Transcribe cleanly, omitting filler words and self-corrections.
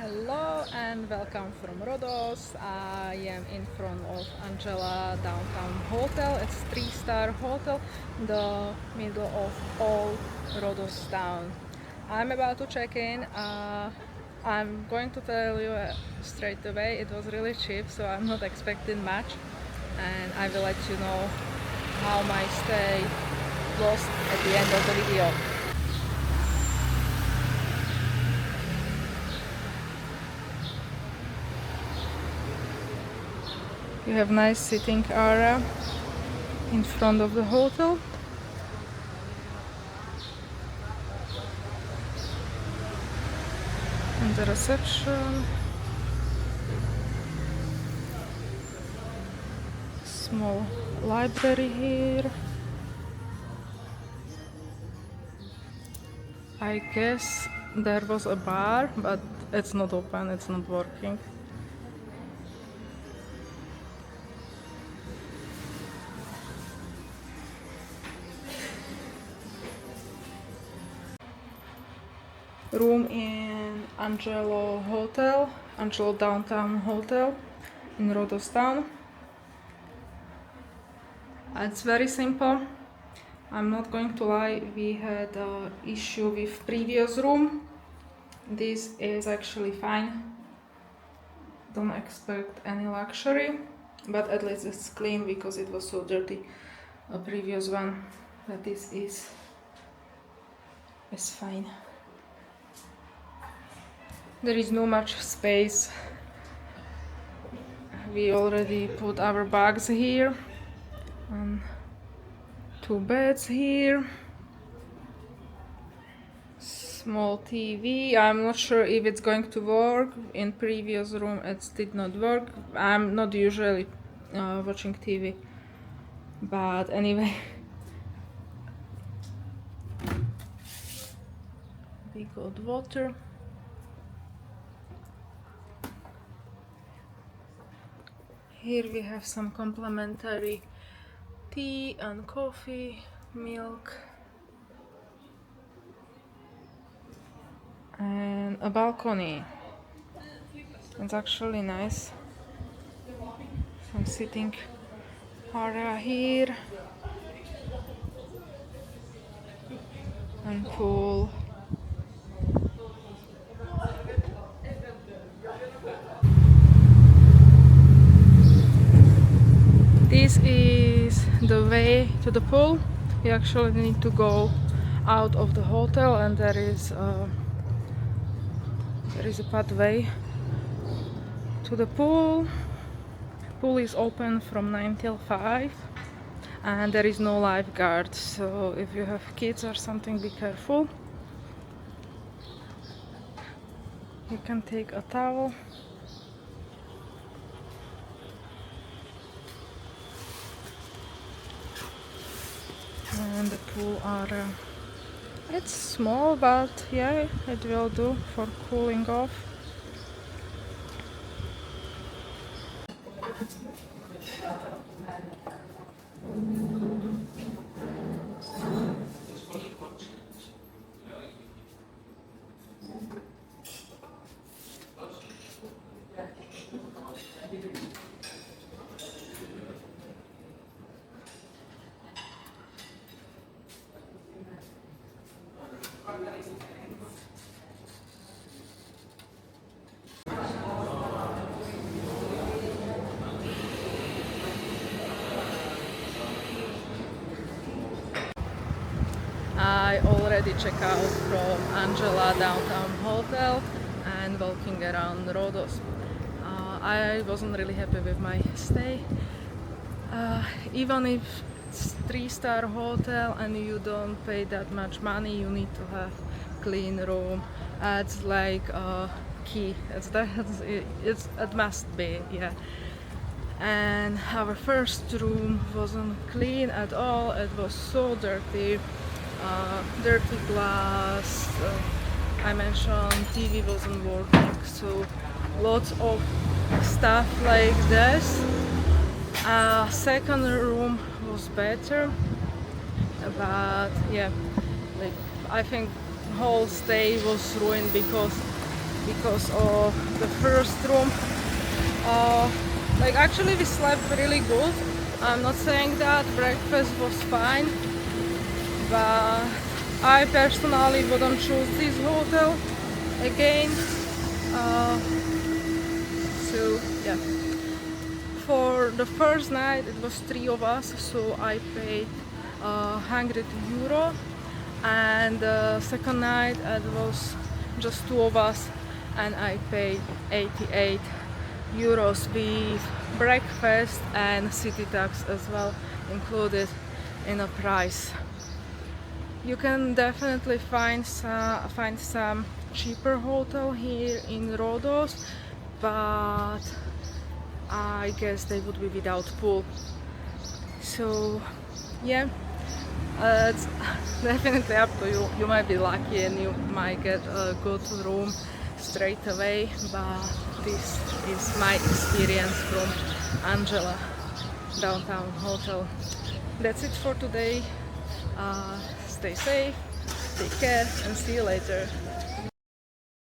Hello and welcome from Rhodes. I am in front of Angela Downtown Hotel. It's 3-star hotel in the middle of old Rhodes Town. I'm about to check in. I'm going to tell you straight away it was really cheap, so I'm not expecting much, and I will let you know how my stay was at the end of the video. You have nice sitting area in front of the hotel. And the reception. Small library here. I guess there was a bar, but it's not open, it's not working. Room in Angelo Downtown Hotel in Rhodes Town. It's very simple. I'm not going to lie, we had an issue with previous room. This is actually fine. Don't expect any luxury, but at least it's clean because it was so dirty. A previous one, but this is fine. There is no much space. We already put our bags here. And 2 beds here. Small TV. I'm not sure if it's going to work. In previous room it did not work. I'm not usually watching TV, but anyway. We got water. Here we have some complimentary tea and coffee, milk, and a balcony. It's actually nice. Some sitting area here and pool. This is the way to the pool. You actually need to go out of the hotel, and there is a pathway to the pool. Pool is open from 9 till 5, and there is no lifeguard, so if you have kids or something, be careful. You can take a towel. And the pool area. It's small, but yeah, it will do for cooling off. I already checked out from Angela Downtown Hotel and walking around Rhodes. I wasn't really happy with my stay. Even if it's 3-star hotel and you don't pay that much money, you need to have clean room. It's like a key. It must be, yeah. And our first room wasn't clean at all. It was so dirty. Dirty glass. I mentioned TV wasn't working, so lots of stuff like this. Second room was better, but yeah, like I think whole stay was ruined because because of the first room. Like actually we slept really good. I'm not saying that breakfast was fine, but I personally wouldn't choose this hotel again. So yeah, for the first night it was 3 of us, so I paid €100, and the second night it was just 2 of us, and I paid €88 with breakfast and city tax as well included in a price. You can definitely find some cheaper hotel here in Rhodes, but I guess they would be without pool. So yeah, it's definitely up to you. You might be lucky and you might get a good room straight away, but this is my experience from Angela Downtown Hotel. That's it for today. Stay safe, take care, and see you later.